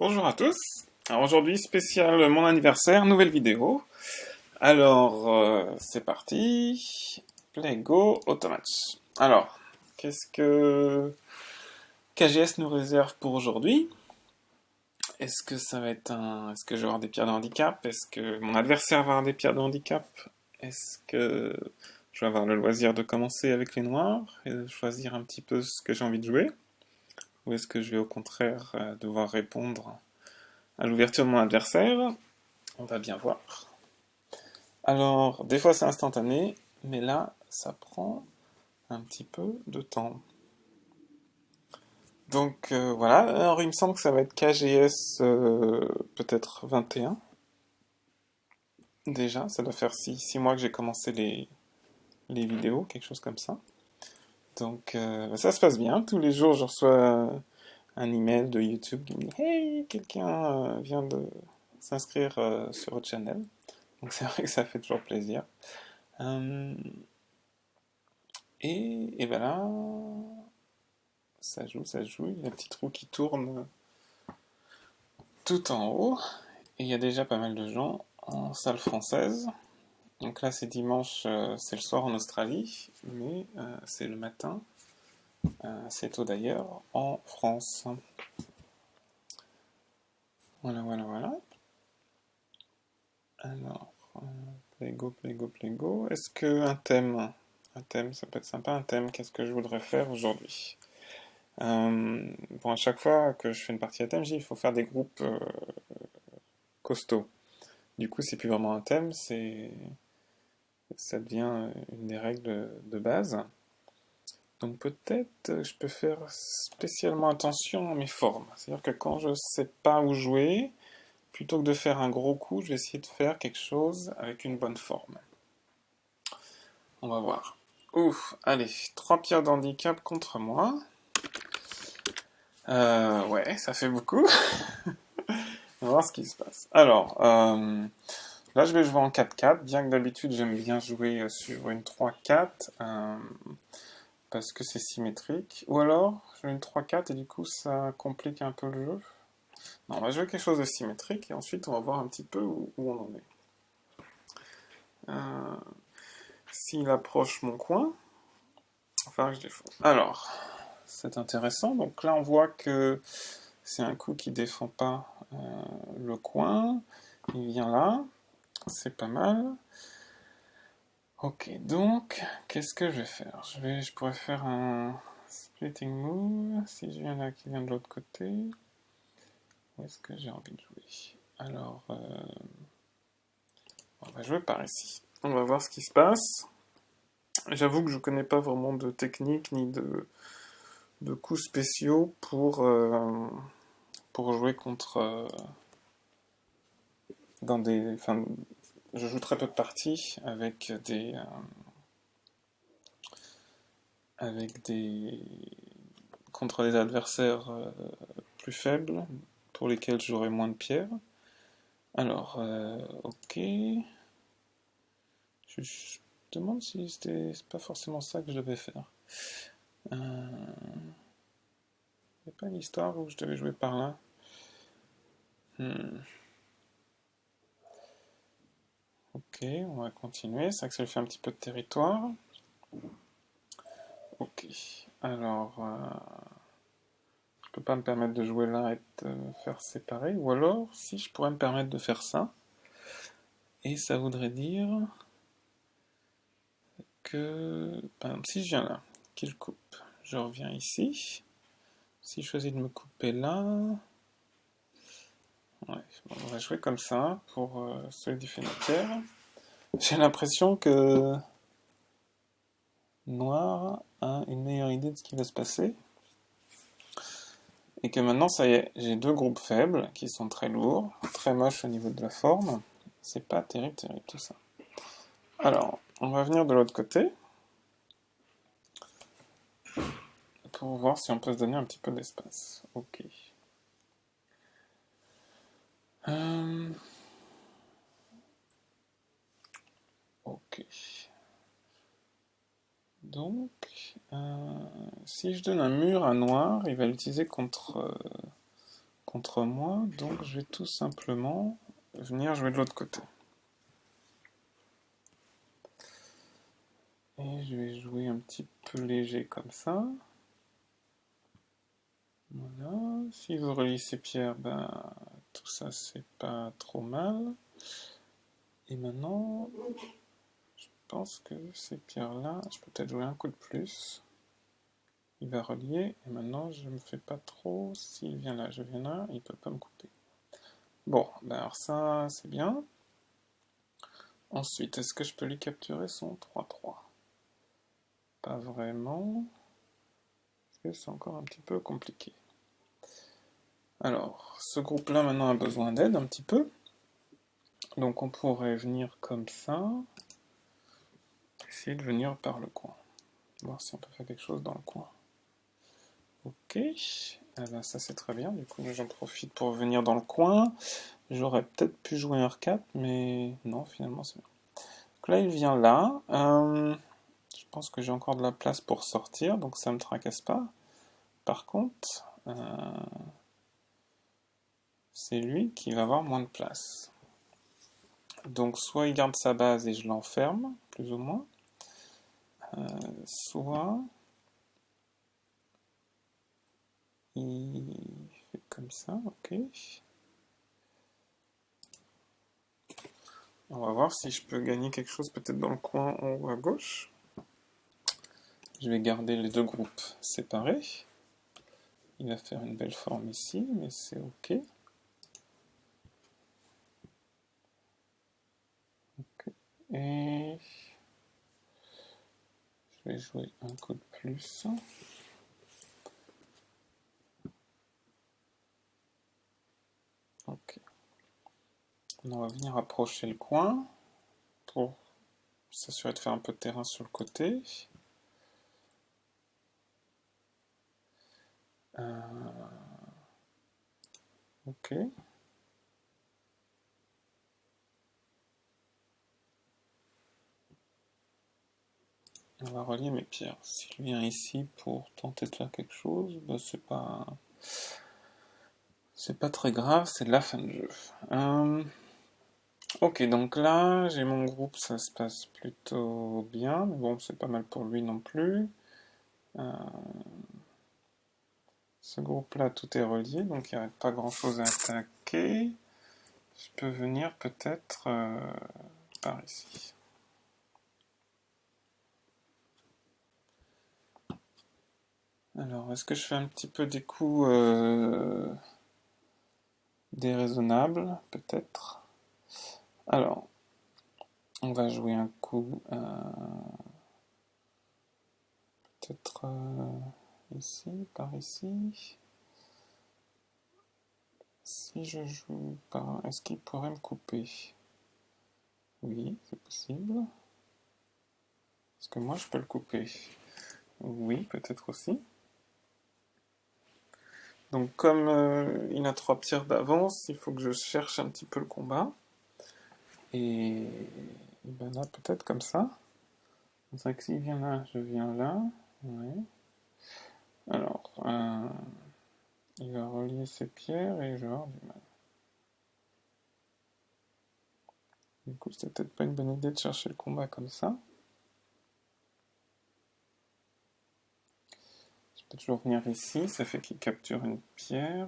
Bonjour à tous. Alors aujourd'hui, spécial mon anniversaire, nouvelle vidéo. Alors, c'est parti. Play Go Automatch. Alors, qu'est-ce que KGS nous réserve pour aujourd'hui? Est-ce que ça va être Est-ce que je vais avoir des pierres de handicap? Est-ce que mon adversaire va avoir des pierres de handicap? Est-ce que je vais avoir le loisir de commencer avec les noirs et de choisir un petit peu ce que j'ai envie de jouer? Ou est-ce que je vais au contraire devoir répondre à l'ouverture de mon adversaire? On va bien voir. Alors, des fois c'est instantané, mais là, ça prend un petit peu de temps. Donc voilà, alors il me semble que ça va être KGS peut-être 21. Déjà, ça doit faire 6 mois que j'ai commencé les vidéos, quelque chose comme ça. Donc ça se passe bien, tous les jours je reçois un email de YouTube qui me dit «Hey, quelqu'un vient de s'inscrire sur votre channel». Donc c'est vrai que ça fait toujours plaisir. Et ben là, ça joue, il y a un petit trou qui tourne tout en haut, et il y a déjà pas mal de gens en salle française. Donc là c'est dimanche, c'est le soir en Australie, mais c'est le matin, c'est tôt d'ailleurs, en France. Voilà, voilà, voilà. Alors, play go, play go, play go. Est-ce que un thème, ça peut être sympa, un thème, qu'est-ce que je voudrais faire aujourd'hui? Bon, à chaque fois que je fais une partie à thème, il faut faire des groupes costauds. Du coup, c'est plus vraiment un thème, ça devient une des règles de base. Donc peut-être je peux faire spécialement attention à mes formes. C'est-à-dire que quand je sais pas où jouer, plutôt que de faire un gros coup, je vais essayer de faire quelque chose avec une bonne forme. On va voir. Ouf, allez, 3 pierres d'handicap contre moi. Ouais, ça fait beaucoup. On va voir ce qui se passe. Alors, là je vais jouer en 4-4, bien que d'habitude j'aime bien jouer sur une 3-4, parce que c'est symétrique. Ou alors, je joue une 3-4 et du coup ça complique un peu le jeu. Non, on va jouer quelque chose de symétrique et ensuite on va voir un petit peu où on en est. S'il approche mon coin, enfin je défends. Alors, c'est intéressant. Donc là on voit que c'est un coup qui défend pas le coin. Il vient là, c'est pas mal. Ok, donc, qu'est-ce que je vais faire? Je pourrais faire un splitting move, si je viens là, qui vient de l'autre côté. Où est-ce que j'ai envie de jouer? Alors, on va jouer par ici. On va voir ce qui se passe. J'avoue que je connais pas vraiment de technique ni de coups spéciaux pour jouer contre... dans des... Enfin, je joue très peu de parties avec des contre des adversaires plus faibles, pour lesquels j'aurai moins de pierres. Alors, ok. Je me demande si c'est pas forcément ça que je devais faire. Il n'y a pas une histoire où je devais jouer par là. Ok, on va continuer. C'est vrai que ça lui fait un petit peu de territoire. Ok. Alors, je peux pas me permettre de jouer là et de faire séparer. Ou alors, si je pourrais me permettre de faire ça. Et ça voudrait dire que, par exemple, si je viens là, qu'il coupe, je reviens ici. Si je choisis de me couper là, ouais, bon, on va jouer comme ça pour solidifier nos pierres. J'ai l'impression que Noir a une meilleure idée de ce qui va se passer. Et que maintenant, ça y est, j'ai deux groupes faibles qui sont très lourds, très moches au niveau de la forme. C'est pas terrible, terrible tout ça. Alors, on va venir de l'autre côté pour voir si on peut se donner un petit peu d'espace. Ok. Ok. Donc, si je donne un mur à Noir, il va l'utiliser contre contre moi, donc je vais tout simplement venir jouer de l'autre côté. Et je vais jouer un petit peu léger comme ça. Voilà, si vous reliez ces pierres, ben, tout ça c'est pas trop mal. Et maintenant, je pense que ces pierres-là, je peux peut-être jouer un coup de plus. Il va relier, et maintenant je me fais pas trop, s'il vient là, je viens là, il peut pas me couper. Bon, ben alors ça c'est bien. Ensuite, est-ce que je peux lui capturer son 3-3? Pas vraiment, parce que c'est encore un petit peu compliqué. Alors, ce groupe-là maintenant a besoin d'aide un petit peu. Donc on pourrait venir comme ça, essayer de venir par le coin. Voir si on peut faire quelque chose dans le coin. Ok, ah ben ça c'est très bien, du coup j'en profite pour venir dans le coin. J'aurais peut-être pu jouer un R4, mais non, finalement c'est bien. Donc là il vient là, je pense que j'ai encore de la place pour sortir, donc ça me tracasse pas. Par contre, c'est lui qui va avoir moins de place. Donc soit il garde sa base et je l'enferme, plus ou moins, soit il fait comme ça, ok. On va voir si je peux gagner quelque chose peut-être dans le coin en haut à gauche. Je vais garder les deux groupes séparés. Il va faire une belle forme ici, mais c'est ok. Et je vais jouer un coup de plus. Ok. On va venir approcher le coin pour s'assurer de faire un peu de terrain sur le côté. Ok. On va relier mes pierres. S'il vient ici pour tenter de faire quelque chose, ben c'est pas très grave, c'est la fin de jeu. Ok, donc là, j'ai mon groupe, ça se passe plutôt bien, mais bon, c'est pas mal pour lui non plus. Ce groupe-là, tout est relié, donc il n'y a pas grand-chose à attaquer. Je peux venir peut-être par ici. Alors, est-ce que je fais un petit peu des coups déraisonnables, peut-être? Alors, on va jouer un coup peut-être ici, par ici. Si je joue par... Est-ce qu'il pourrait me couper? Oui, c'est possible. Est-ce que moi je peux le couper? Oui, peut-être aussi. Donc comme il a 3 tirs d'avance, il faut que je cherche un petit peu le combat. Et ben là, peut-être comme ça. C'est vrai que s'il vient là, je viens là. Ouais. Alors, il va relier ses pierres et je vais avoir du mal. Du coup, c'était peut-être pas une bonne idée de chercher le combat comme ça. Je peux toujours venir ici, ça fait qu'il capture une pierre.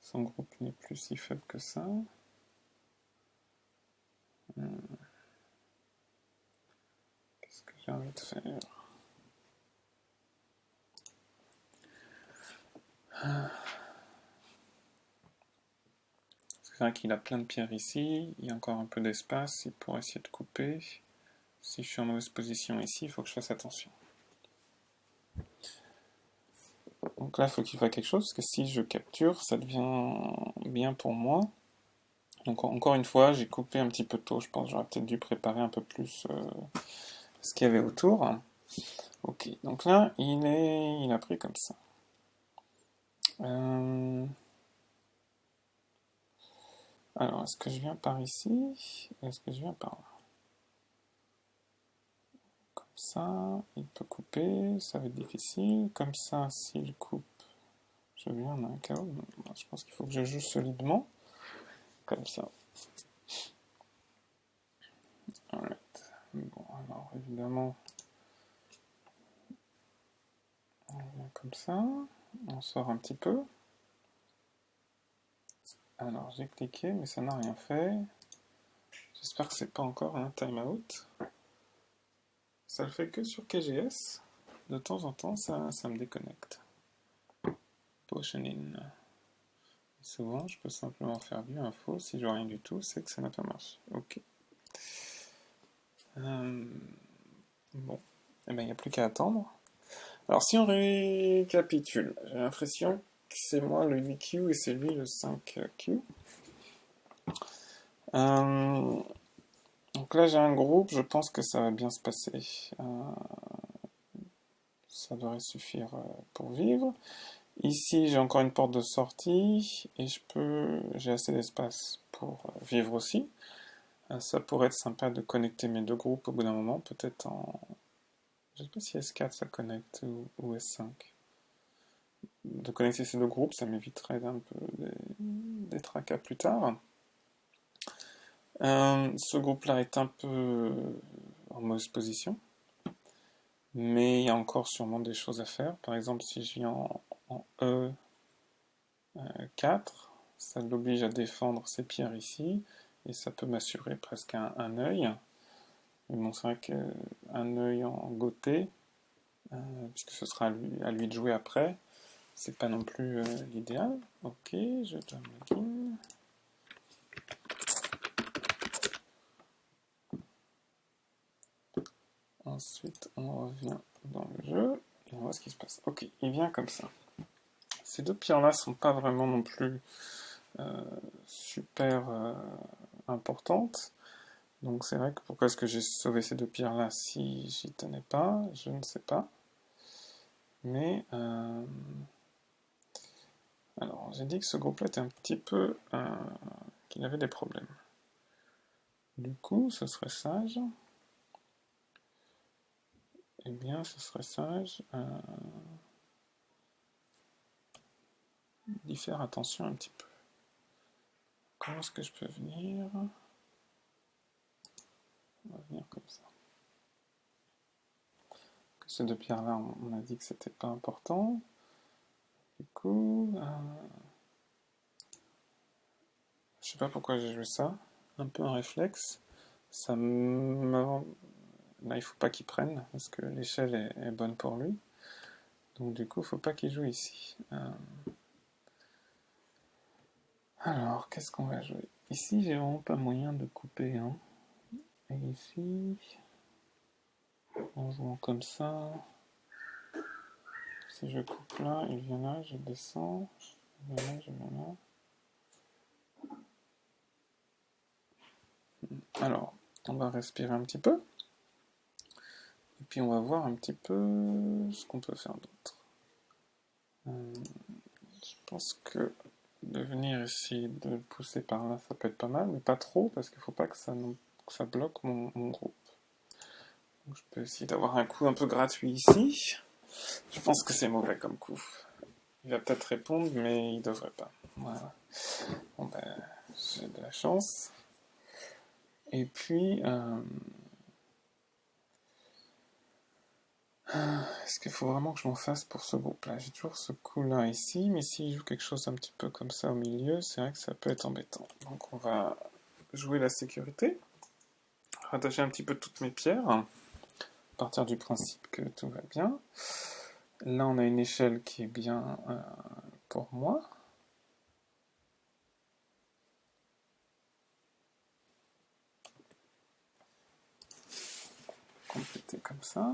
Son groupe n'est plus si faible que ça. Qu'est-ce que j'ai envie de faire? C'est vrai qu'il a plein de pierres ici, il y a encore un peu d'espace, il pourrait essayer de couper. Si je suis en mauvaise position ici, il faut que je fasse attention. Donc là, il faut qu'il fasse quelque chose, parce que si je capture, ça devient bien pour moi. Donc encore une fois, j'ai coupé un petit peu tôt, je pense. J'aurais peut-être dû préparer un peu plus ce qu'il y avait autour. Ok, donc là, il a pris comme ça. Alors, est-ce que je viens par ici? Est-ce que je viens par là? Comme ça, il peut couper, ça va être difficile. Comme ça, s'il coupe, je je veux bien, on a un chaos. Je pense qu'il faut que je joue solidement. Comme ça. Alright. Bon, alors évidemment, on vient comme ça. On sort un petit peu. Alors j'ai cliqué, mais ça n'a rien fait. J'espère que c'est pas encore un timeout. Ça le fait que sur KGS. De temps en temps, ça me déconnecte. Potion in. Souvent, je peux simplement faire view info. Si je vois rien du tout, c'est que ça n'a pas marché. Ok. Bon. Eh bien, il n'y a plus qu'à attendre. Alors, si on récapitule, j'ai l'impression que c'est moi le 8Q et c'est lui le 5Q. Donc là, j'ai un groupe. Je pense que ça va bien se passer. Ça devrait suffire pour vivre. Ici, j'ai encore une porte de sortie et j'ai assez d'espace pour vivre aussi. Ça pourrait être sympa de connecter mes deux groupes au bout d'un moment, peut-être en... Je ne sais pas si S4 ça connecte ou S5. De connecter ces deux groupes, ça m'éviterait un peu des tracas plus tard. Ce groupe-là est un peu en mauvaise position, mais il y a encore sûrement des choses à faire. Par exemple, si je viens en E4, ça l'oblige à défendre ses pierres ici, et ça peut m'assurer presque un œil. Mais bon, c'est vrai qu'un œil en gothé, puisque ce sera à lui de jouer après, c'est pas non plus l'idéal. Ok, je donne le login. Ensuite, on revient dans le jeu et on voit ce qui se passe. Ok, il vient comme ça. Ces deux pierres-là sont pas vraiment non plus super importantes. Donc c'est vrai que pourquoi est-ce que j'ai sauvé ces deux pierres-là si j'y tenais pas, je ne sais pas. Mais alors j'ai dit que ce groupe-là était un petit peu qu'il avait des problèmes. Du coup, ce serait sage. Eh bien, ce serait sage d'y faire attention un petit peu. Comment est-ce que je peux venir? On va venir comme ça. Que ces deux pierres-là, on a dit que c'était pas important. Du coup, je sais pas pourquoi j'ai joué ça. Un peu un réflexe. Ça me... Là, il faut pas qu'il prenne, parce que l'échelle est bonne pour lui. Donc du coup, il faut pas qu'il joue ici. Alors, qu'est-ce qu'on va jouer? Ici, j'ai vraiment pas moyen de couper. Hein. Et ici, en jouant comme ça, si je coupe là, il vient là, je descends, il vient là, je viens là. Alors, on va respirer un petit peu. Et puis on va voir un petit peu ce qu'on peut faire d'autre. Je pense que de venir ici, de le pousser par là, ça peut être pas mal, mais pas trop, parce qu'il ne faut pas que ça bloque mon groupe. Donc je peux essayer d'avoir un coup un peu gratuit ici. Je pense que c'est mauvais comme coup. Il va peut-être répondre, mais il devrait pas. Voilà. Bon ben, j'ai de la chance. Et puis, est-ce qu'il faut vraiment que je m'en fasse pour ce groupe-là? J'ai toujours ce coup-là ici, mais s'il joue quelque chose un petit peu comme ça au milieu, c'est vrai que ça peut être embêtant. Donc on va jouer la sécurité, rattacher un petit peu toutes mes pierres, à partir du principe que tout va bien. Là on a une échelle qui est bien pour moi. Compléter comme ça.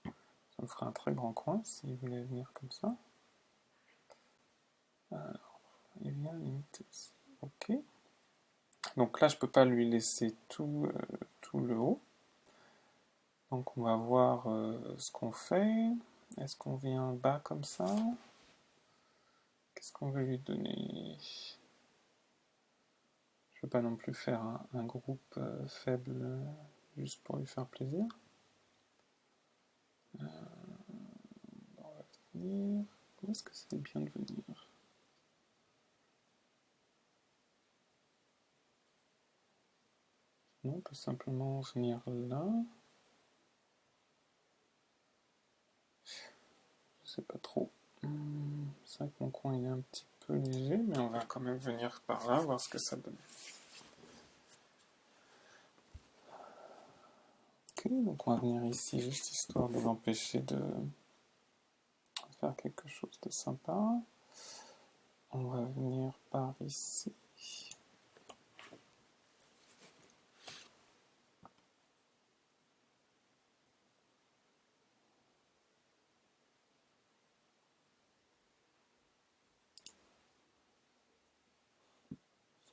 Ça me ferait un très grand coin s'il voulait venir comme ça. Alors, il vient limiter aussi. Ok. Donc là, je peux pas lui laisser tout le haut. Donc on va voir ce qu'on fait. Est-ce qu'on vient bas comme ça? Qu'est-ce qu'on veut lui donner? Je ne veux pas non plus faire un groupe faible juste pour lui faire plaisir. On va venir Est-ce que c'est bien de venir? Non, on peut simplement venir là. Je sais pas trop. C'est vrai que mon coin il est un petit peu léger, mais on va quand même venir par là, voir ce que ça donne. Ok, donc on va venir ici juste histoire de l'empêcher de faire quelque chose de sympa. On va venir par ici.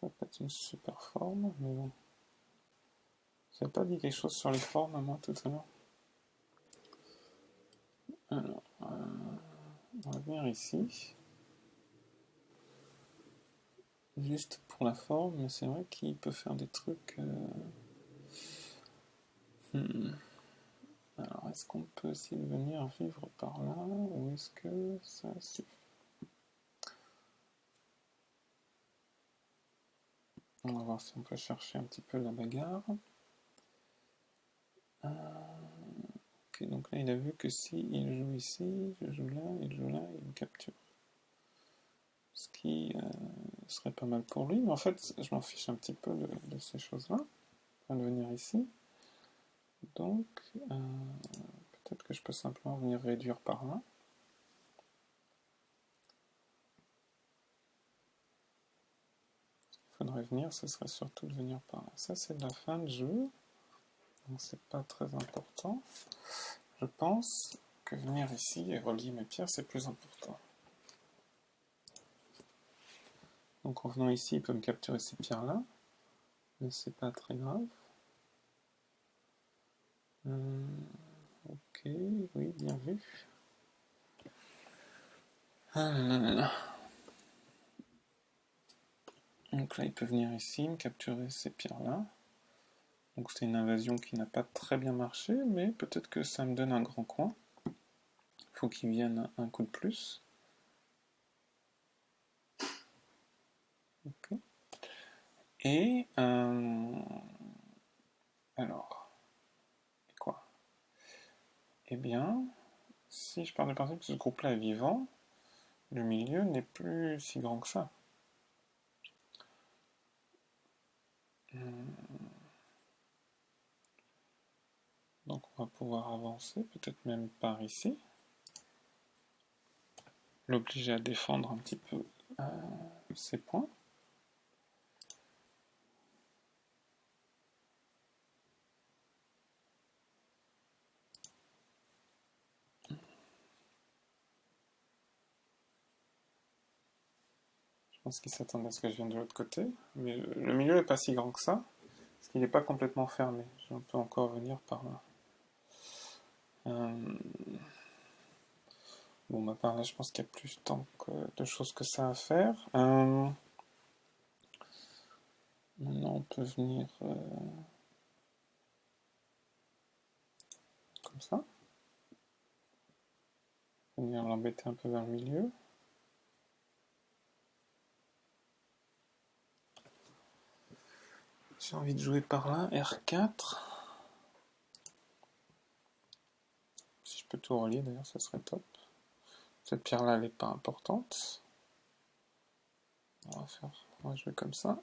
Ça va pas être une super forme, mais bon. J'avais pas dit quelque chose sur les formes, moi, tout à l'heure. Alors, on va venir ici. Juste pour la forme, mais c'est vrai qu'il peut faire des trucs... Alors, est-ce qu'on peut essayer de venir vivre par là, ou est-ce que ça suffit? On va voir si on peut chercher un petit peu la bagarre. Ok, donc là, il a vu que si il joue ici, je joue là, il me capture. Ce qui serait pas mal pour lui, mais en fait, je m'en fiche un petit peu de ces choses-là. On va venir ici. Donc, peut-être que je peux simplement venir réduire par là. Il faudrait venir, ce serait surtout de venir par là. Ça, c'est de la fin de jeu. Donc, c'est pas très important. Je pense que venir ici et relier mes pierres, c'est plus important. Donc, en venant ici, il peut me capturer ces pierres-là. Mais c'est pas très grave. Ok, oui, bien vu. Ah là là là. Donc là, il peut venir ici, me capturer ces pierres-là. Donc c'est une invasion qui n'a pas très bien marché, mais peut-être que ça me donne un grand coin. Il faut qu'il vienne un coup de plus. Okay. Et alors, quoi? Eh bien, si je pars du principe que ce groupe-là est vivant, le milieu n'est plus si grand que ça. Donc on va pouvoir avancer, peut-être même par ici. L'obliger à défendre un petit peu ses points. Je pense qu'il s'attendait à ce que je vienne de l'autre côté, mais le milieu n'est pas si grand que ça, parce qu'il n'est pas complètement fermé. On peut encore venir par là. Bon, bah par là, je pense qu'il y a plus de choses que ça à faire. Maintenant, on peut venir comme ça. Venir l'embêter un peu vers le milieu. J'ai envie de jouer par là, R4. Si je peux tout relier, d'ailleurs, ça serait top. Cette pierre-là, elle n'est pas importante. On va jouer comme ça.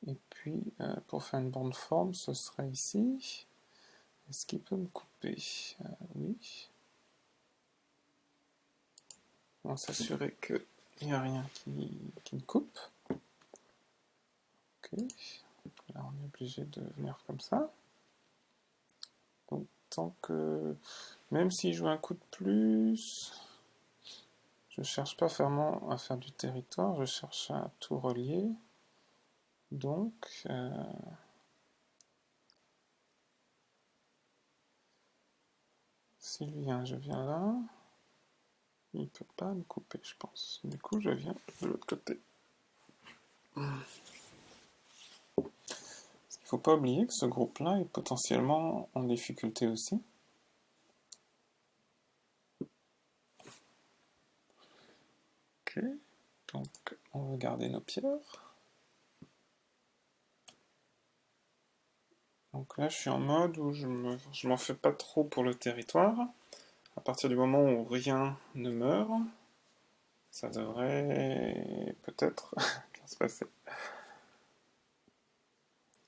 Et puis, pour faire une bande forme, ce serait ici. Est-ce qu'il peut me couper? Oui. On va s'assurer qu'il n'y a rien qui me coupe. Ok. Là, on est obligé de venir comme ça. Donc, tant que... Même si je joue un coup de plus, je cherche pas vraiment à faire du territoire, je cherche à tout relier. Donc... s'il vient, je viens là. Il ne peut pas me couper, je pense. Du coup, je viens de l'autre côté. Il ne faut pas oublier que ce groupe-là est potentiellement en difficulté aussi. Ok, donc on veut garder nos pierres. Donc là, je suis en mode où je m'en fais pas trop pour le territoire. À partir du moment où rien ne meurt, ça devrait peut-être bien se passer.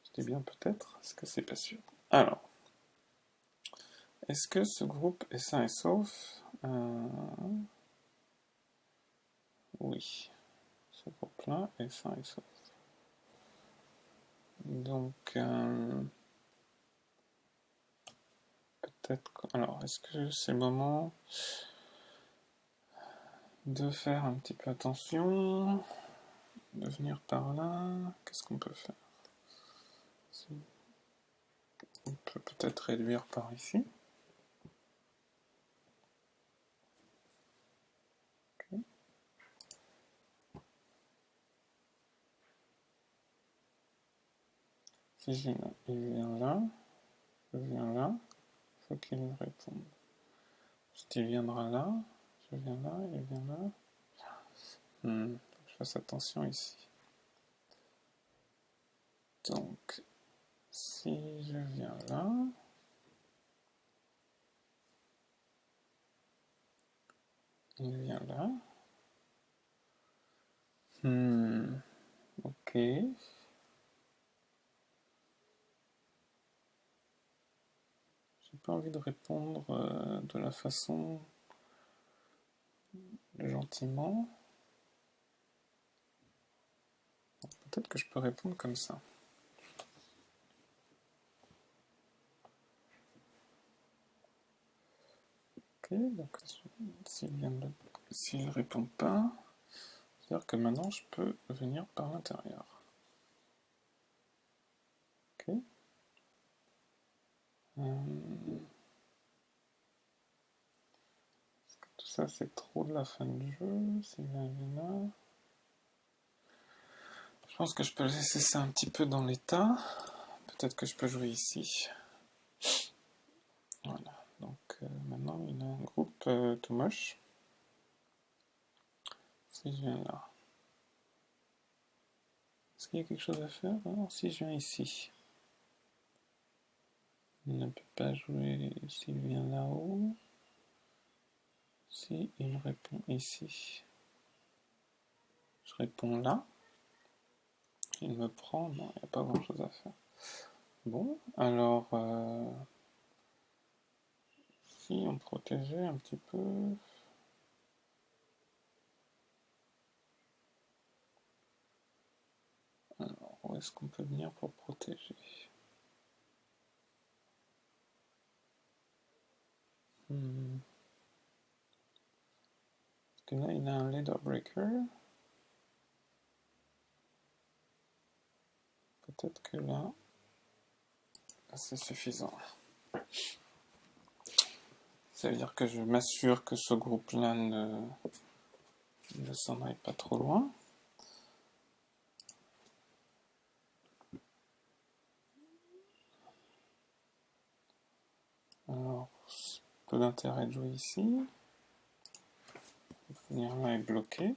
Je dis bien peut-être, parce que c'est pas sûr. Alors, est-ce que ce groupe est sain et sauf? Oui, ce groupe-là est sain et sauf. Donc, peut-être. Alors, est-ce que c'est le moment de faire un petit peu attention, de venir par là? Qu'est-ce qu'on peut faire? On peut peut-être réduire par ici. Okay. Si il vient là, je viens là, il faut qu'il me réponde. Si il viendra là, je viens là, il vient là. Faut que je fasse attention ici. Donc, si je viens là, il vient là. Ok. J'ai pas envie de répondre de la façon gentiment. Peut-être que je peux répondre comme ça. Ok, donc s'il répond pas, c'est-à-dire que maintenant je peux venir par l'intérieur. Ok. Est-ce que tout ça c'est trop de la fin du jeu? S'il vient là. Je pense que je peux laisser ça un petit peu dans l'état. Peut-être que je peux jouer ici. Voilà. Donc maintenant il a un groupe tout moche. Si je viens là. Est-ce qu'il y a quelque chose à faire? Non, si je viens ici. Il ne peut pas jouer s'il vient là-haut. Si il répond ici. Je réponds là. Il me prend. Non, il n'y a pas grand chose à faire. Bon, alors si on protégeait un petit peu. Alors, où est-ce qu'on peut venir pour protéger? Parce que là, il a un leader breaker. Peut-être que là, c'est suffisant. Ça veut dire que je m'assure que ce groupe-là ne s'en aille pas trop loin. Alors, peu d'intérêt de jouer ici. Venir là est bloqué.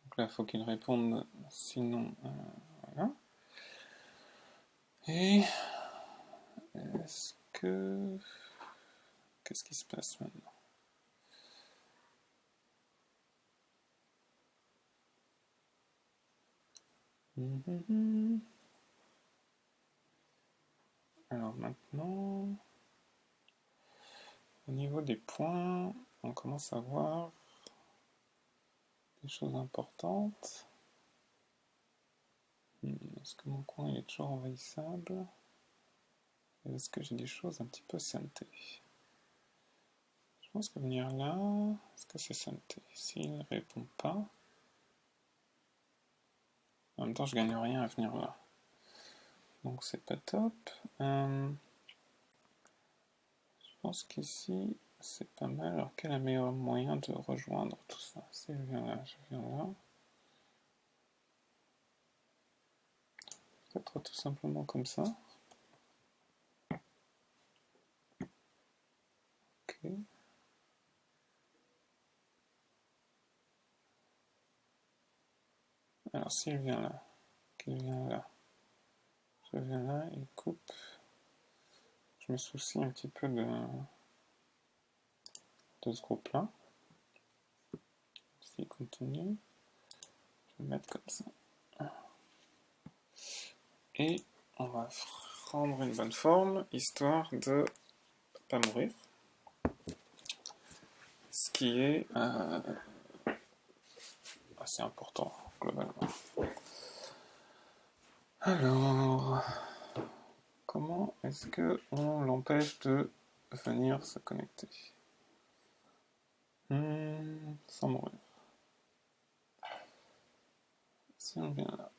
Donc là, il faut qu'il réponde, sinon, voilà. Et est-ce que... Qu'est-ce qui se passe maintenant? Alors maintenant, au niveau des points, on commence à voir des choses importantes. Est-ce que mon coin est toujours envahissable? Est-ce que j'ai des choses un petit peu santé? Je pense que venir là, est-ce que c'est santé? S'il ne répond pas, en même temps je gagne rien à venir là. Donc c'est pas top. Je pense qu'ici c'est pas mal. Alors quel est le meilleur moyen de rejoindre tout ça? Si je viens là, je viens là. Peut-être tout simplement comme ça. Ok. Alors s'il vient là, qu'il vient là, je viens là, il coupe. Je me soucie un petit peu de ce groupe-là. S'il continue, je vais le mettre comme ça. Et on va prendre une bonne forme, histoire de pas mourir. Ce qui est assez important, globalement. Alors, comment est-ce qu'on l'empêche de venir se connecter sans mourir. Si on vient là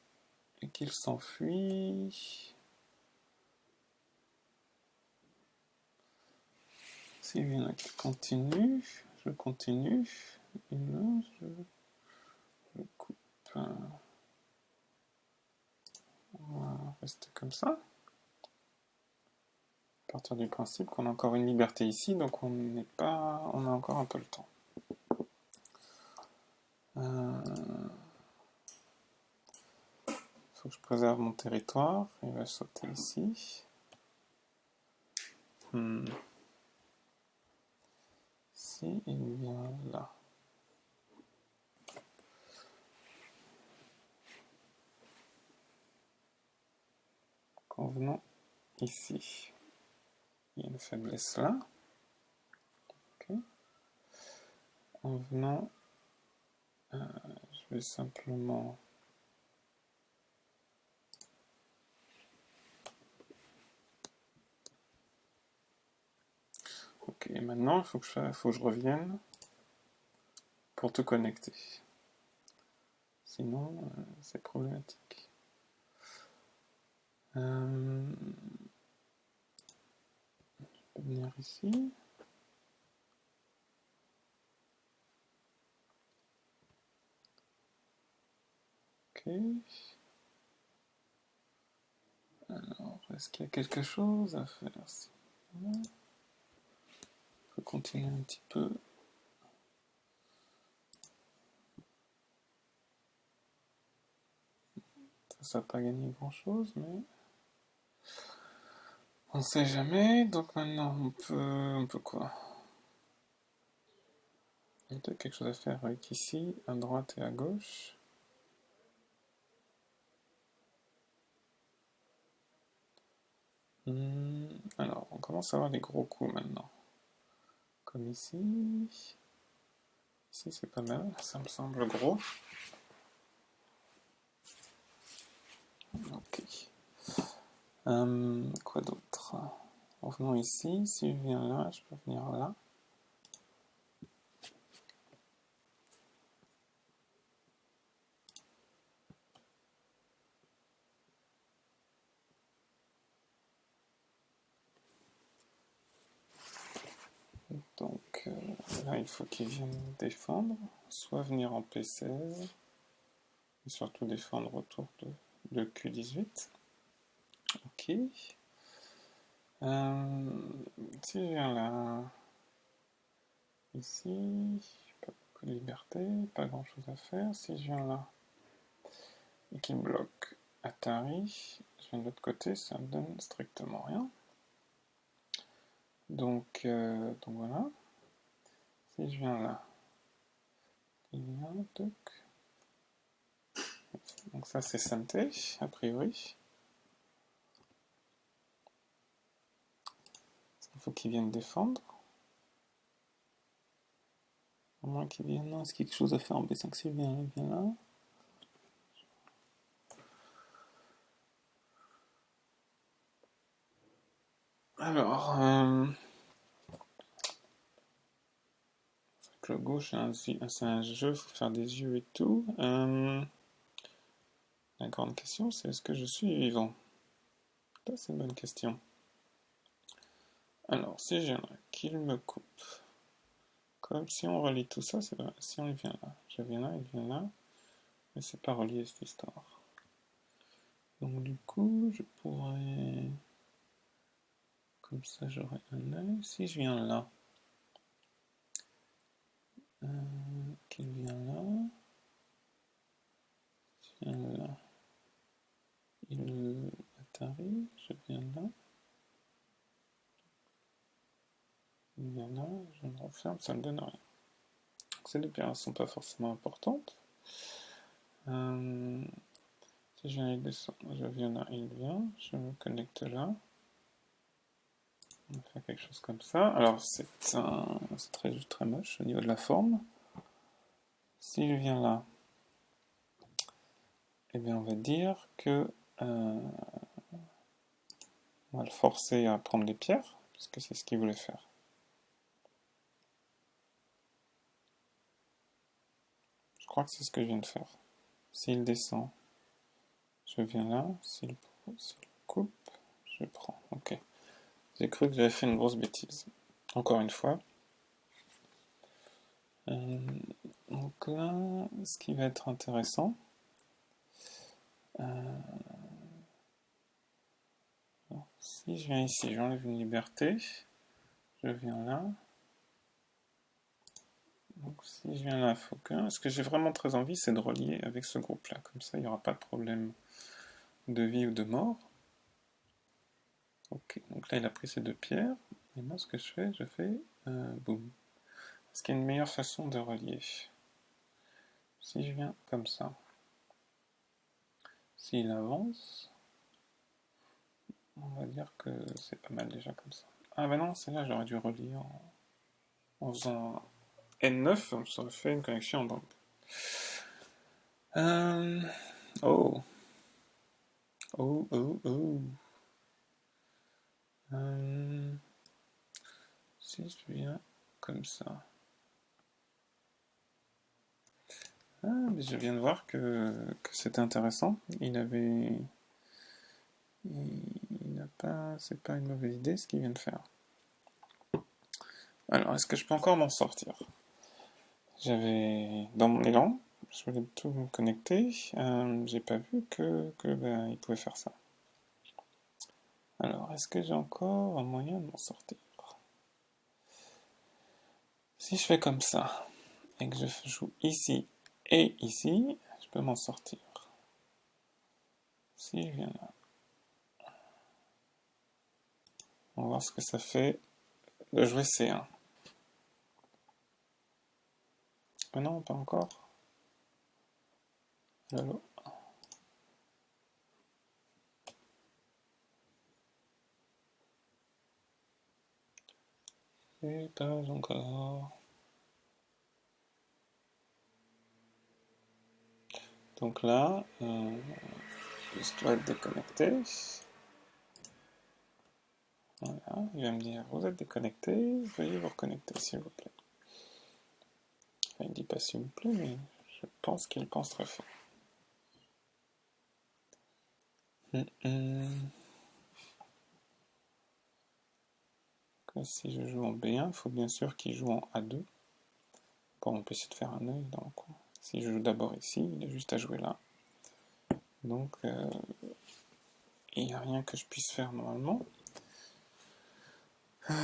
et qu'il s'enfuit, s'il vient là qu'il continue, je continue, et là je coupe. On va rester comme ça. À partir du principe qu'on a encore une liberté ici, donc on a encore un peu le temps. Faut que je préserve mon territoire. Il va sauter ici. Si il vient là. Convenons ici. Il y a une faiblesse là. Okay. En venant, je vais simplement ok, maintenant il faut que je revienne pour te connecter. Sinon, c'est problématique. Je peux venir ici. Ok. Alors, est-ce qu'il y a quelque chose à faire? Je peux continuer un petit peu. Ça n'a pas gagné grand-chose, mais on ne sait jamais. Donc maintenant, on peut quoi? Il y a peut-être quelque chose à faire avec ici, à droite et à gauche. Alors, on commence à avoir des gros coups maintenant. Comme ici. Ici, c'est pas mal, ça me semble gros. Ok. Quoi d'autre? Revenons ici. Si je viens là, je peux venir là. Donc là, il faut qu'il vienne défendre, soit venir en P16, et surtout défendre autour de Q18. Ok. Si je viens là, ici, pas beaucoup de liberté, pas grand chose à faire. Si je viens là, et qu'il me bloque Atari, je viens de l'autre côté, ça me donne strictement rien. Donc voilà. Si je viens là, il vient, donc ça c'est santé, a priori. Il faut qu'il vienne défendre. À moins qu'il vienne là, est-ce qu'il y a quelque chose à faire en B5 s'il vient là. Alors, le gauche, c'est un jeu, il faut faire des yeux et tout. La grande question, c'est est-ce que je suis vivant? Ça, c'est une bonne question. Alors, si j'aimerais qu'il me coupe, comme si on relie tout ça, c'est vrai, si on vient là, je viens là, il vient là, mais c'est pas relié cette histoire. Donc du coup, je pourrais, comme ça j'aurai un œil, si je viens là, qu'il vient là, ferme, ça ne me donne rien. Donc, ces deux pierres ne sont pas forcément importantes. Si je viens, il descend, je viens là, il vient, je me connecte là. On va faire quelque chose comme ça. Alors c'est très moche au niveau de la forme. Si je viens là, eh bien on va dire que on va le forcer à prendre des pierres, puisque c'est ce qu'il voulait faire. Je crois que c'est ce que je viens de faire. S'il descend, je viens là. S'il coupe, je prends. Ok. J'ai cru que j'avais fait une grosse bêtise. Encore une fois. Donc là, ce qui va être intéressant, si je viens ici, j'enlève une liberté, je viens là. Donc si je viens là, faut que... Ce que j'ai vraiment très envie, c'est de relier avec ce groupe-là. Comme ça, il n'y aura pas de problème de vie ou de mort. Ok, donc là, il a pris ces deux pierres. Et moi, ce que je fais boum. Est-ce qu'il y a une meilleure façon de relier? Si je viens comme ça, s'il avance, on va dire que c'est pas mal déjà comme ça. Ah bah non, celle-là, j'aurais dû relier en faisant N9, ça aurait fait une connexion en banque. Oh. Oh, oh, oh. Si je viens comme ça. Ah, mais je viens de voir que c'était intéressant. Il n'a pas... C'est pas une mauvaise idée ce qu'il vient de faire. Alors, est-ce que je peux encore m'en sortir? J'avais... Dans mon élan, je voulais tout me connecter. J'ai pas vu que il pouvait faire ça. Alors, est-ce que j'ai encore un moyen de m'en sortir? Si je fais comme ça, et que je joue ici et ici, je peux m'en sortir. Si je viens là, on va voir ce que ça fait de jouer C1. Ah non, pas encore. Allô. Et pas encore. Donc là, je dois être déconnecté. Voilà, il va me dire, vous êtes déconnecté, veuillez vous reconnecter s'il vous plaît. Enfin, il ne dit pas s'il vous plaît, mais je pense qu'il pense très fort. Si je joue en B1, il faut bien sûr qu'il joue en A2 pour m'empêcher de faire un œil dans le coin. Si je joue d'abord ici, il a juste à jouer là. Donc, il n'y a rien que je puisse faire normalement.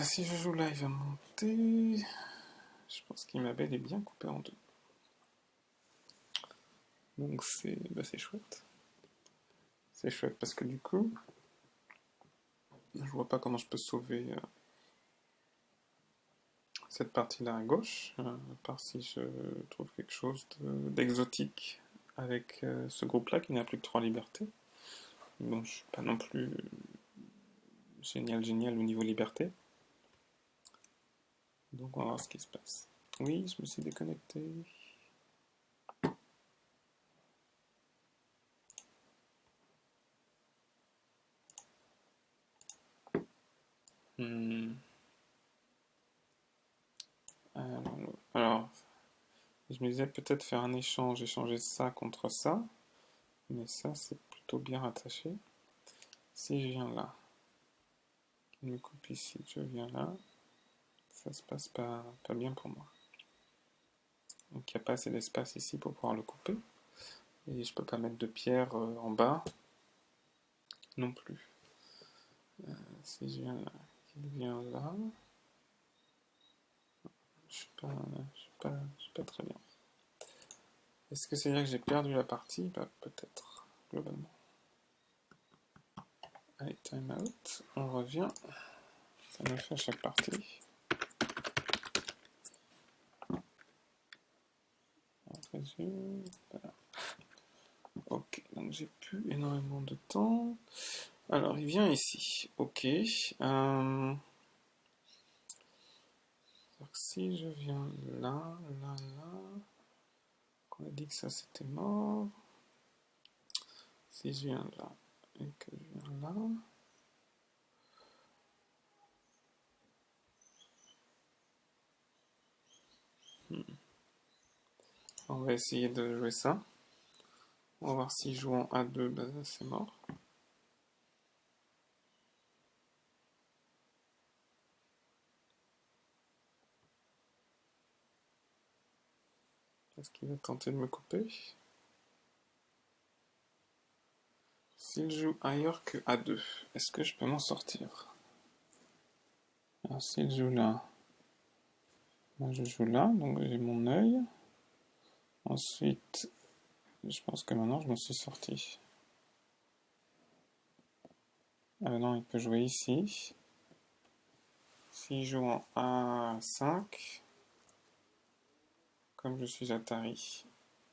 Si je joue là, il va monter. Je pense qu'il m'a bel et bien coupé en deux. Donc c'est chouette. C'est chouette parce que du coup, je vois pas comment je peux sauver cette partie-là à gauche, à part si je trouve quelque chose d'exotique avec ce groupe-là qui n'a plus que 3 libertés. Bon, je suis pas non plus génial au niveau liberté. Donc on va voir ce qui se passe. Oui, je me suis déconnecté. Alors, je me disais peut-être faire un échange, échanger ça contre ça, mais ça c'est plutôt bien rattaché. Si je viens là, il me coupe ici, je viens là, ça se passe pas bien pour moi. Donc il n'y a pas assez d'espace ici pour pouvoir le couper. Et je peux pas mettre de pierre en bas non plus. Si je viens là, il vient là, je suis pas très bien. Est-ce que c'est là que j'ai perdu la partie? Bah peut-être, globalement. Allez, time out, on revient. Ça me fait à chaque partie. présume. Voilà. Ok, donc j'ai plus énormément de temps. Alors, il vient ici. Ok. Si je viens là, qu'on a dit que ça c'était mort. Si je viens là et que je viens là. On va essayer de jouer ça. On va voir si joue en A2, ben c'est mort. Est-ce qu'il va tenter de me couper? S'il joue ailleurs que A2, est-ce que je peux m'en sortir? Alors s'il joue là, moi je joue là, donc j'ai mon œil. Ensuite, je pense que maintenant je m'en suis sorti. Ah non, il peut jouer ici. S'il joue en A5, comme je suis Atari,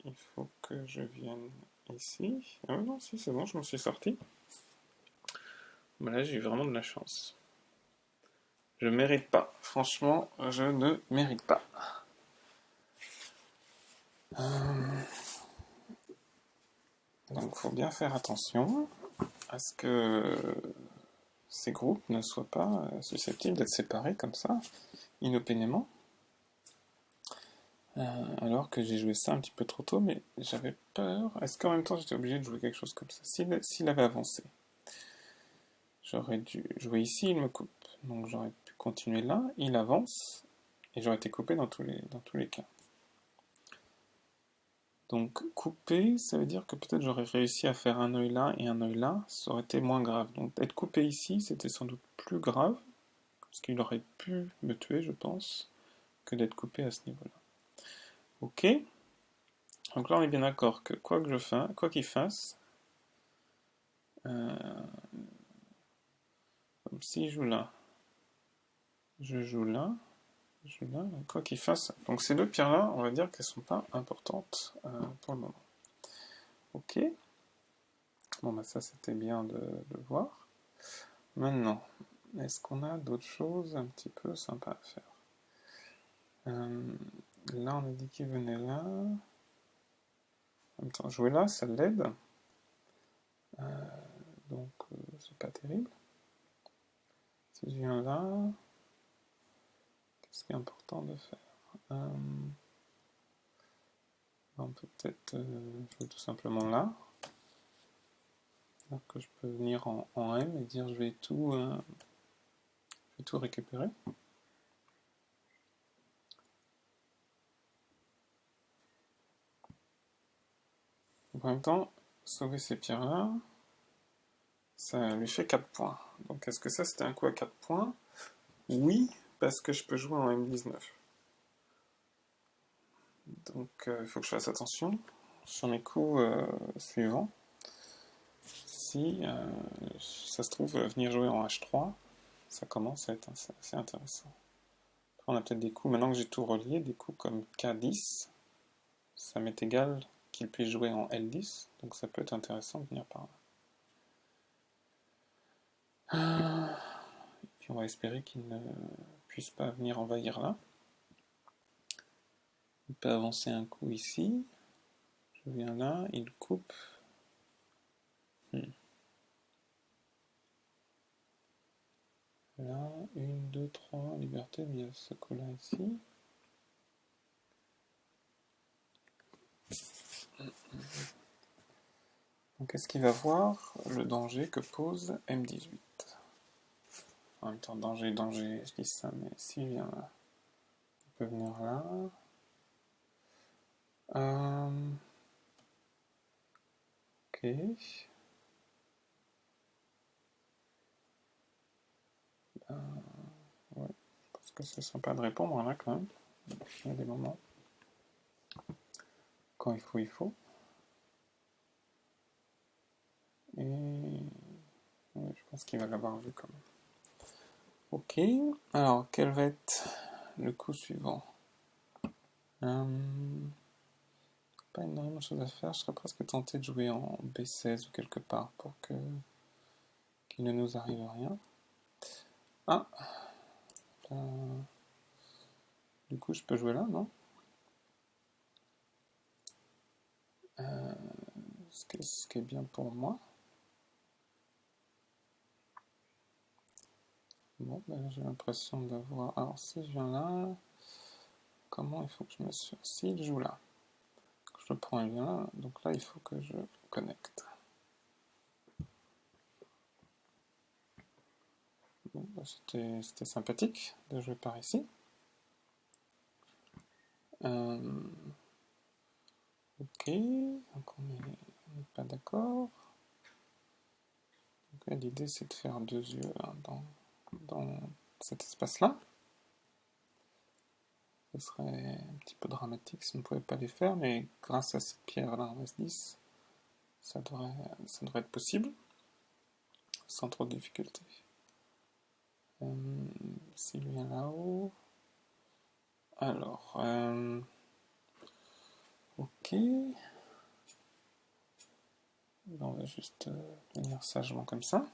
il faut que je vienne ici. Ah non, si, c'est bon, je m'en suis sorti. Ben là, j'ai eu vraiment de la chance. Je mérite pas. Franchement, je ne mérite pas. Donc, il faut bien faire attention à ce que ces groupes ne soient pas susceptibles d'être séparés comme ça, inopinément. Alors que j'ai joué ça un petit peu trop tôt, mais j'avais peur. Est-ce qu'en même temps j'étais obligé de jouer quelque chose comme ça? S'il avait avancé, j'aurais dû jouer ici, il me coupe. Donc j'aurais pu continuer là, il avance, et j'aurais été coupé dans tous les cas. Donc couper, ça veut dire que peut-être j'aurais réussi à faire un œil là et un œil là, ça aurait été moins grave. Donc être coupé ici, c'était sans doute plus grave, parce qu'il aurait pu me tuer, je pense, que d'être coupé à ce niveau-là. Ok. Donc là, on est bien d'accord que quoi qu'il fasse, si je joue là, je joue là, je joue là, quoi qu'il fasse. Donc ces deux pierres-là, on va dire qu'elles ne sont pas importantes pour le moment. Ok. Bon, bah ça, c'était bien de le voir. Maintenant, est-ce qu'on a d'autres choses un petit peu sympas à faire? Là, on a dit qu'il venait là. En même temps, jouer là, ça l'aide. Donc, c'est pas terrible. Si je viens là, qu'est-ce qui est important de faire? On peut peut-être jouer tout simplement là. Alors que je peux venir en M et dire je vais tout récupérer. En même temps, sauver ces pierres-là, ça lui fait 4 points. Donc est-ce que ça c'était un coup à 4 points? Oui, parce que je peux jouer en M19. Donc il faut que je fasse attention sur mes coups suivants. Si ça se trouve, venir jouer en H3, ça commence à être assez intéressant. Après, on a peut-être des coups, maintenant que j'ai tout relié, des coups comme K10, ça m'est égal qu'il puisse jouer en L10, donc ça peut être intéressant de venir par là. Et puis on va espérer qu'il ne puisse pas venir envahir là. Il peut avancer un coup ici. Je viens là, il coupe. Là, 1, 2, 3, liberté, il y a ce coup-là ici. Donc est-ce qu'il va voir le danger que pose M18? En même temps, danger, je dis ça, mais s'il vient là, il peut venir là. Ok. Ouais, je pense que c'est sympa de répondre là quand même. Il y a des moments. Quand il faut, il faut. Et ouais, je pense qu'il va l'avoir vu quand même. Ok, alors quel va être le coup suivant? pas énormément de choses à faire. Je serais presque tenté de jouer en B16 ou quelque part pour qu'il ne nous arrive rien. Ah, du coup, je peux jouer là, non? Ce qui est bien pour moi. Bon, ben, j'ai l'impression d'avoir... Alors, si je viens là, comment il faut que je me suis... S'il joue là, que je le prends, il vient là, donc là, il faut que je connecte. Bon, ben, c'était sympathique de jouer par ici. Ok, donc on n'est pas d'accord. L'idée c'est de faire deux yeux hein, dans cet espace-là. Ce serait un petit peu dramatique si on ne pouvait pas les faire, mais grâce à cette pierre-là en S10, ça devrait être possible, sans trop de difficultés. S'il vient là-haut... Alors... ok... On va juste venir sagement comme ça.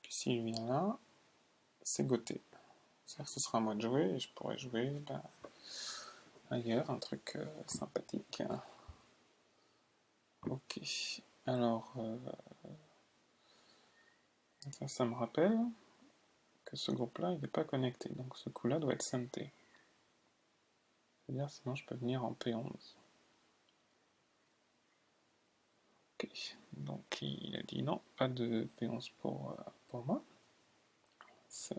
Puis s'il vient là, c'est goté. C'est-à-dire que ce sera à moi de jouer et je pourrais jouer ailleurs, un truc sympathique. Ok, alors ça me rappelle que ce groupe-là, il n'est pas connecté, donc ce coup-là doit être synthé. C'est-à-dire sinon je peux venir en P11. Ok, donc il a dit non, pas de P11 pour moi. Ça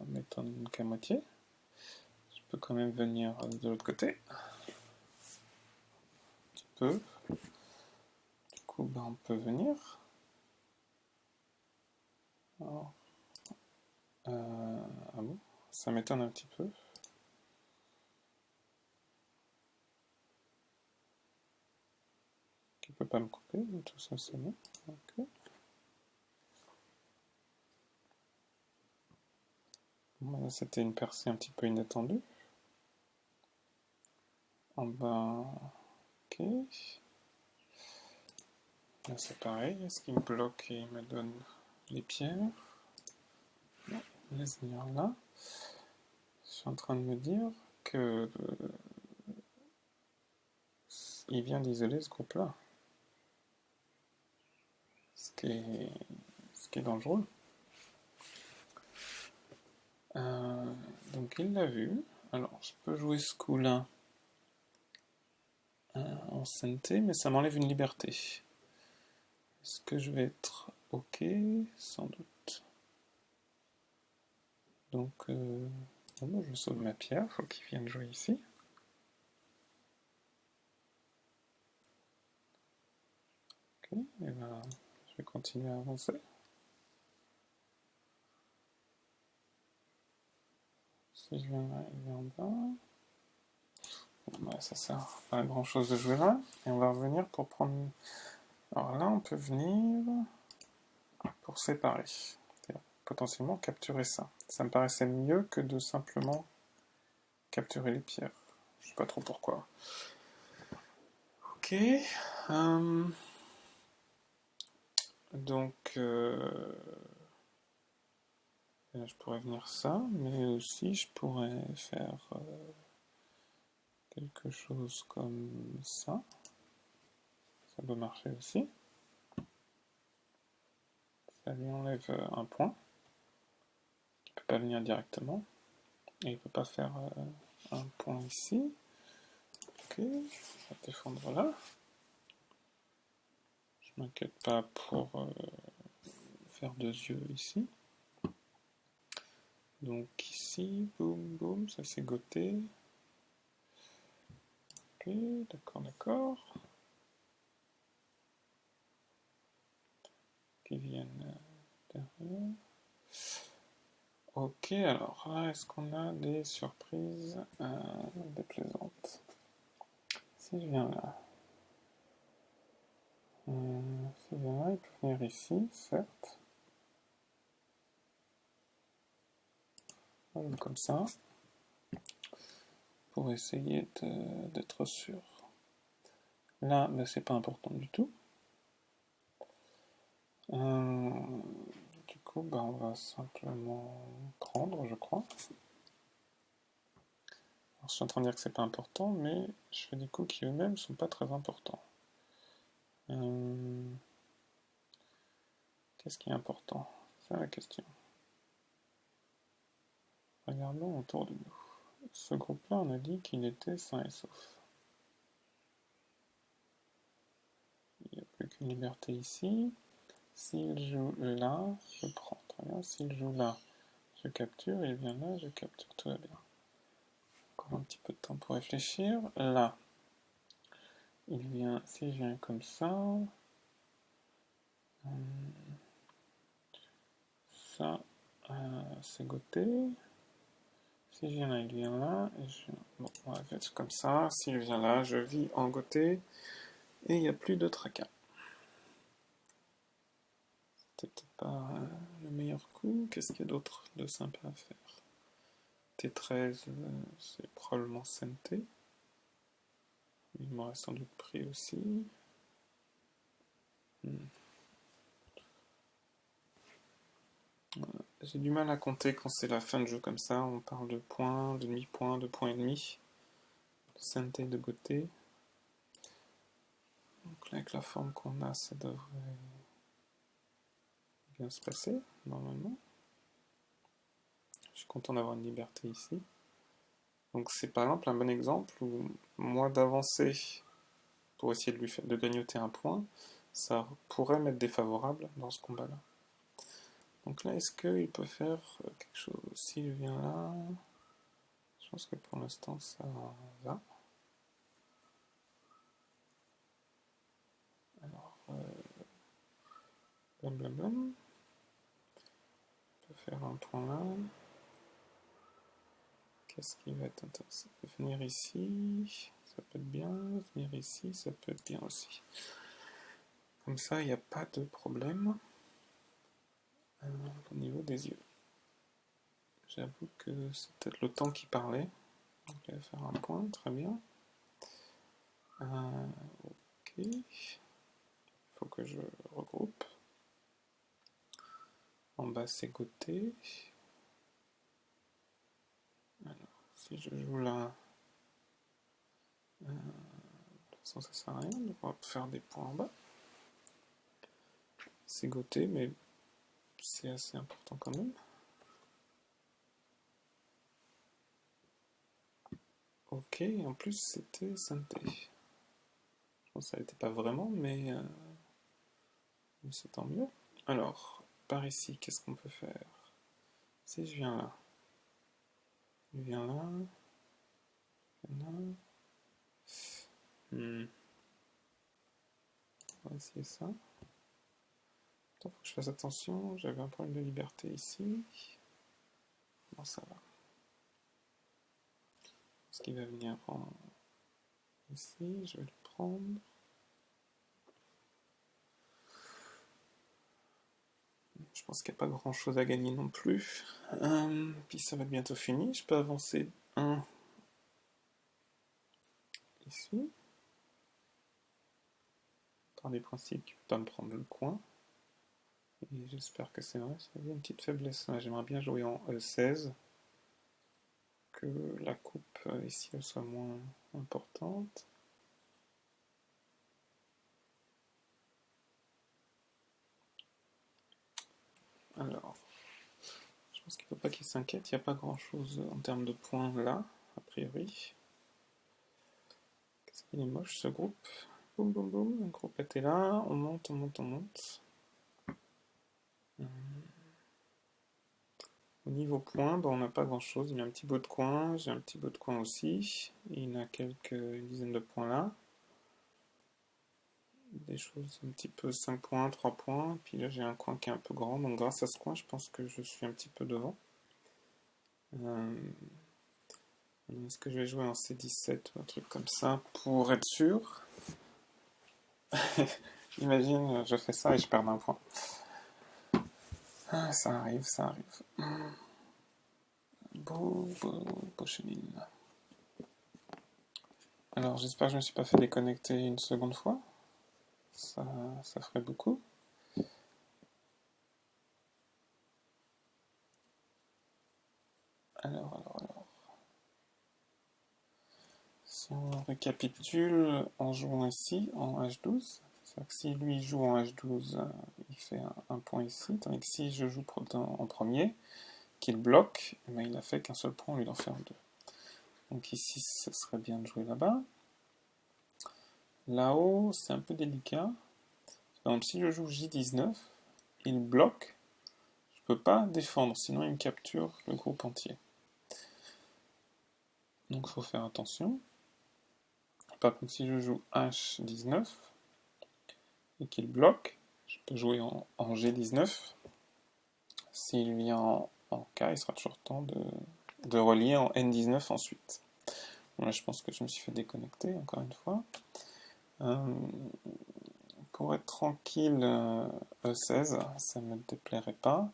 m'étonne qu'à moitié. Je peux quand même venir de l'autre côté. Un petit peu. Du coup, ben, on peut venir. Alors, ah bon, ça m'étonne un petit peu. Qui peut pas me couper, tout ça c'est bon. Okay. Bon, là, c'était une percée un petit peu inattendue. En bas, ok. Là c'est pareil, est-ce qu'il me bloque et il me donne les pierres? Non, laisse venir là. Je suis en train de me dire que il vient d'isoler ce groupe-là. Ce qui est dangereux. Donc il l'a vu. Alors je peux jouer ce coup-là en synthé, mais ça m'enlève une liberté. Est-ce que je vais être ok? Sans doute. Donc bon, je sauve ma pierre, il faut qu'il vienne jouer ici. Ok, et ben je vais continuer à avancer. Si je viens là, il vient en bas. Bon, bah, ça sert pas à grand chose de jouer là. Et on va revenir pour prendre. Alors là, on peut venir pour séparer. Potentiellement capturer ça. Ça me paraissait mieux que de simplement capturer les pierres. Je sais pas trop pourquoi. Ok. Donc, je pourrais venir ça, mais aussi je pourrais faire quelque chose comme ça. Ça peut marcher aussi. Ça lui enlève un point. Il ne peut pas venir directement. Et il ne peut pas faire un point ici. Ok, on va défendre là. Je m'inquiète pas pour faire deux yeux ici. Donc ici, boum, boum, ça c'est goté. Ok, d'accord, d'accord. Qui viennent derrière. Ok, alors là, est-ce qu'on a des surprises déplaisantes? Si je viens là. Si je viens là, il peut venir ici, certes. Comme ça. pour essayer d'être sûr. Là, ben, c'est pas important du tout. Du coup, ben, on va simplement prendre, je crois. Alors, je suis en train de dire que c'est pas important, mais je fais des coups qui eux-mêmes sont pas très importants. Qu'est-ce qui est important? C'est la question. Regardons autour de nous. Ce groupe-là, on a dit qu'il était sain et sauf. Il n'y a plus qu'une liberté ici. S'il joue là, je prends. Très bien. S'il joue là, je capture. Il vient là, je capture. Tout va bien. Encore un petit peu de temps pour réfléchir. Là, il vient. Si je viens comme ça, ça, c'est goté. Si je viens là, il vient là. Et bon, on va faire comme ça. S'il vient là, je vis en goté. Et il n'y a plus de tracas. C'était peut-être pas le meilleur coup. Qu'est-ce qu'il y a d'autre de sympa à faire? T13, c'est probablement CNT. Il m'aurait sans doute pris aussi. J'ai du mal à compter quand c'est la fin de jeu comme ça. On parle de points, de demi-points, de points et demi. De CNT de côté. Donc là, avec la forme qu'on a, ça devrait bien se passer, normalement. Je suis content d'avoir une liberté ici. Donc c'est par exemple un bon exemple où moi d'avancer pour essayer de grignoter un point, ça pourrait m'être défavorable dans ce combat-là. Donc là, est-ce qu'il peut faire quelque chose? S'il vient là, je pense que pour l'instant ça va. Alors, blablabla. On peut faire un point là. Qu'est-ce qui va être intéressant? Venir ici, ça peut être bien. Venir ici, ça peut être bien aussi. Comme ça, il n'y a pas de problème au niveau des yeux. J'avoue que c'est peut-être le temps qui parlait. Donc, il va faire un point, très bien. Ok. Il faut que je regroupe. En bas, c'est goté. Alors, si je joue là, de toute façon, ça sert à rien. Donc, on va faire des points en bas. C'est goté, mais c'est assez important quand même. Ok, en plus, c'était synthé. Je pense que ça n'était pas vraiment, mais c'est tant mieux. Alors, par ici, qu'est-ce qu'on peut faire? Si je viens là, je viens là, là. On va essayer ça. Il faut que je fasse attention, j'avais un problème de liberté ici. Bon, ça va. Est-ce qu'il va venir ici? Je vais le prendre. Je pense qu'il n'y a pas grand chose à gagner non plus. Puis ça va être bientôt fini. Je peux avancer un ici. Par des principes qui ne peut pas me prendre le coin. Et j'espère que c'est vrai. Il y a une petite faiblesse. J'aimerais bien jouer en E16. Que la coupe ici elle soit moins importante. Alors, je pense qu'il ne faut pas qu'il s'inquiète, il n'y a pas grand chose en termes de points là, a priori. Qu'est-ce qu'il est moche ce groupe? Boum boum boum, un groupe était là, on monte, on monte, on monte. Au niveau points, on n'a pas grand chose, il y a un petit bout de coin, j'ai un petit bout de coin aussi, il y en a une dizaine de points là. Des choses un petit peu 5 points, 3 points, puis là j'ai un coin qui est un peu grand, donc grâce à ce coin je pense que je suis un petit peu devant. Est-ce que je vais jouer en C17 ou un truc comme ça pour être sûr? Imagine, je fais ça et je perds un point. Ah, ça arrive, ça arrive. Beau chenille. Alors j'espère que je ne me suis pas fait déconnecter une seconde fois. Ça ferait beaucoup. Alors. Si on récapitule en jouant ici, en H12, c'est-à-dire que si lui joue en H12, il fait un point ici, tandis que si je joue en premier, qu'il bloque, eh bien, il n'a fait qu'un seul point, on lui en fait en deux. Donc ici, ce serait bien de jouer là-bas. Là-haut, c'est un peu délicat. Donc si je joue J19, il bloque, je ne peux pas défendre, sinon il me capture le groupe entier. Donc il faut faire attention. Par contre, si je joue H19 et qu'il bloque, je peux jouer en G19. S'il vient en K, il sera toujours temps de relier en N19 ensuite. Là, je pense que je me suis fait déconnecter encore une fois. Pour être tranquille, E16, ça ne me déplairait pas.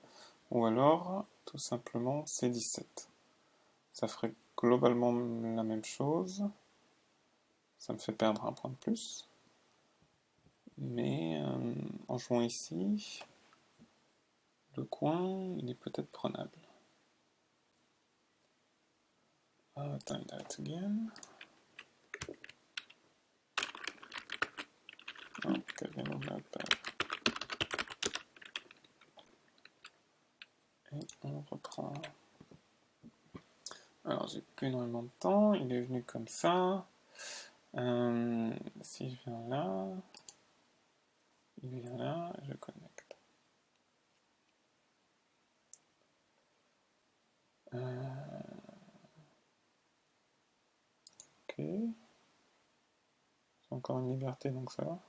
Ou alors, tout simplement, C17. Ça ferait globalement la même chose. Ça me fait perdre un point de plus. Mais en jouant ici, le coin, il est peut-être prenable. Try that again. Et on reprend. Alors j'ai plus énormément de temps, il est venu comme ça. Si je viens là, il vient là, je connecte. Ok. C'est encore une liberté, donc ça va.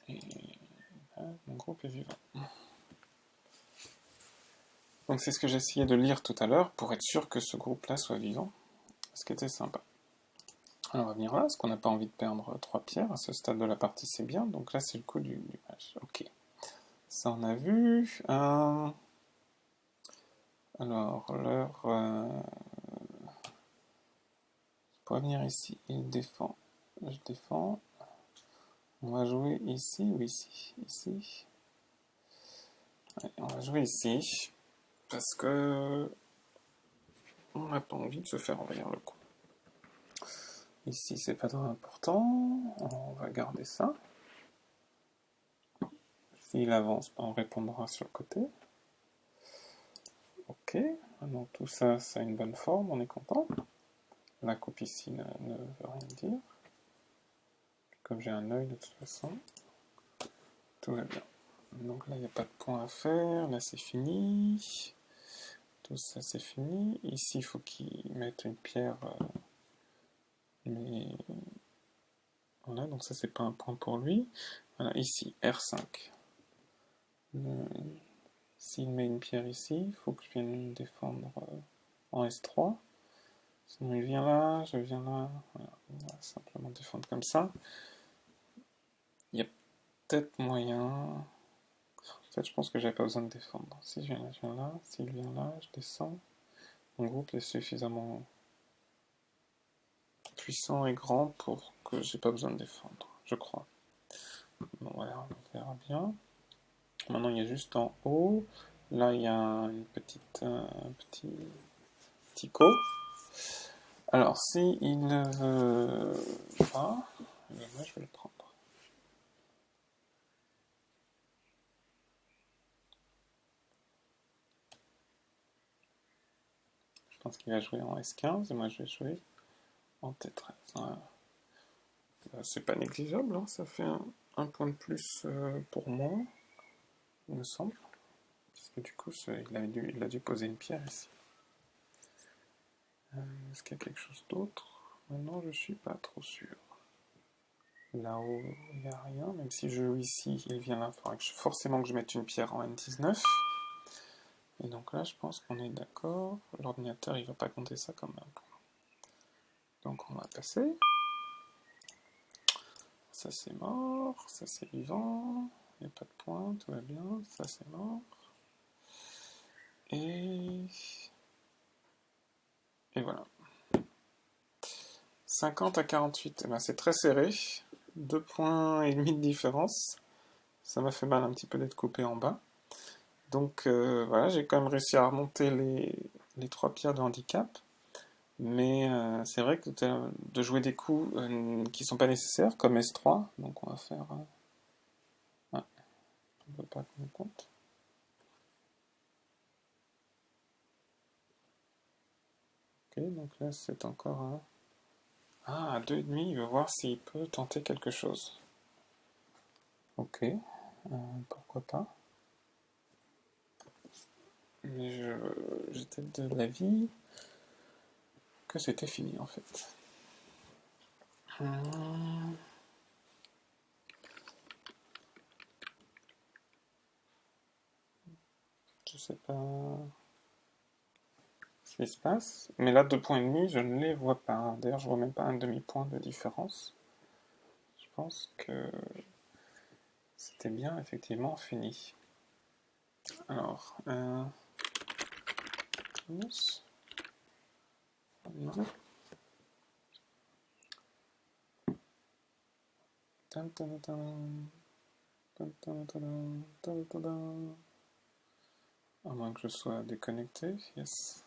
Et là, mon groupe est vivant. Donc c'est ce que j'essayais de lire tout à l'heure pour être sûr que ce groupe-là soit vivant, ce qui était sympa. Alors on va venir là, parce qu'on n'a pas envie de perdre 3 pierres. À ce stade de la partie, c'est bien. Donc là, c'est le coup du match. Ok. Ça, on a vu. Alors, je pourrais venir ici. Il défend. Je défends. On va jouer ici ou ici? Ici. Ouais, on va jouer ici. Parce que on n'a pas envie de se faire envahir le coup. Ici, c'est pas très important. On va garder ça. S'il avance, on répondra sur le côté. Ok. Donc tout ça, ça a une bonne forme. On est content. La coupe ici ne veut rien dire. Comme j'ai un œil de toute façon, tout va bien. Donc là, il n'y a pas de point à faire. Là, c'est fini. Tout ça, c'est fini. Ici, il faut qu'il mette une pierre. Mais voilà, donc ça, c'est pas un point pour lui. Voilà, ici, R5. S'il met une pierre ici, il faut que je vienne défendre en S3. Sinon, il vient là, je viens là. Voilà, on va simplement défendre comme ça. Il y a peut-être moyen. En fait, je pense que j'avais pas besoin de défendre. Si je viens là, s'il vient là, je descends. Mon groupe est suffisamment puissant et grand pour que j'ai pas besoin de défendre, je crois. Bon, voilà, on verra bien. Maintenant, il y a juste en haut. Là, il y a une petite, un petit co. Alors, si il ne veut pas, moi, je vais le prendre. Je pense qu'il va jouer en S15 et moi, je vais jouer en T13. Voilà. C'est pas négligeable, hein, ça fait un point de plus pour moi, il me semble. Parce que du coup, il a dû poser une pierre ici. Est-ce qu'il y a quelque chose d'autre? Maintenant, je suis pas trop sûr. Là-haut, il n'y a rien. Même si je joue ici, il vient là. Il faudra forcément que je mette une pierre en N19. Et donc là, je pense qu'on est d'accord. L'ordinateur, il va pas compter ça comme un point. Donc on va passer. Ça, c'est mort. Ça, c'est vivant. il n'y a pas de points, tout va bien, ça c'est mort. Et voilà. 50 à 48, eh ben, c'est très serré. 2 points et demi de différence. Ça m'a fait mal un petit peu d'être coupé en bas. Donc voilà, j'ai quand même réussi à remonter les 3 pierres de handicap. Mais c'est vrai que de jouer des coups qui sont pas nécessaires, comme S3, donc on va faire... ouais, on ne veut pas qu'on compte. Ok, donc là c'est encore un... Ah, à 2,5, il veut voir s'il peut tenter quelque chose. Ok, pourquoi pas. Mais j'étais de l'avis que c'était fini en fait. Je sais pas ce qui se passe. Mais là, 2 points et demi, je ne les vois pas. D'ailleurs, je vois même pas un demi-point de différence. Je pense que c'était bien effectivement fini. Alors, plus. À moins que je sois déconnecté, yes.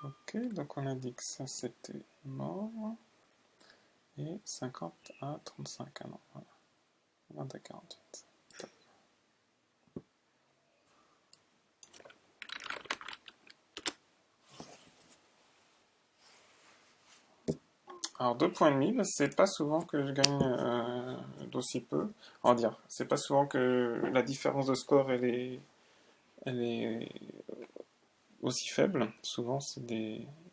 Ok, donc on a dit que ça c'était mort. Et 50 à 35, ah non, voilà. 20 à 48. Alors 2 points et demi, c'est pas souvent que je gagne d'aussi peu. On va dire, c'est pas souvent que la différence de score elle est aussi faible. Souvent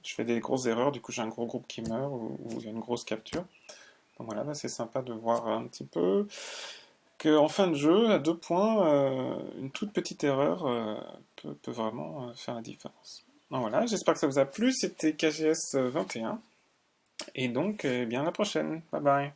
je fais des grosses erreurs, du coup j'ai un gros groupe qui meurt ou il y a une grosse capture. Donc voilà, bah, c'est sympa de voir un petit peu qu'en fin de jeu, à 2 points, une toute petite erreur peut vraiment faire la différence. Donc voilà, j'espère que ça vous a plu. C'était KGS 21. Et donc, bien à la prochaine. Bye bye.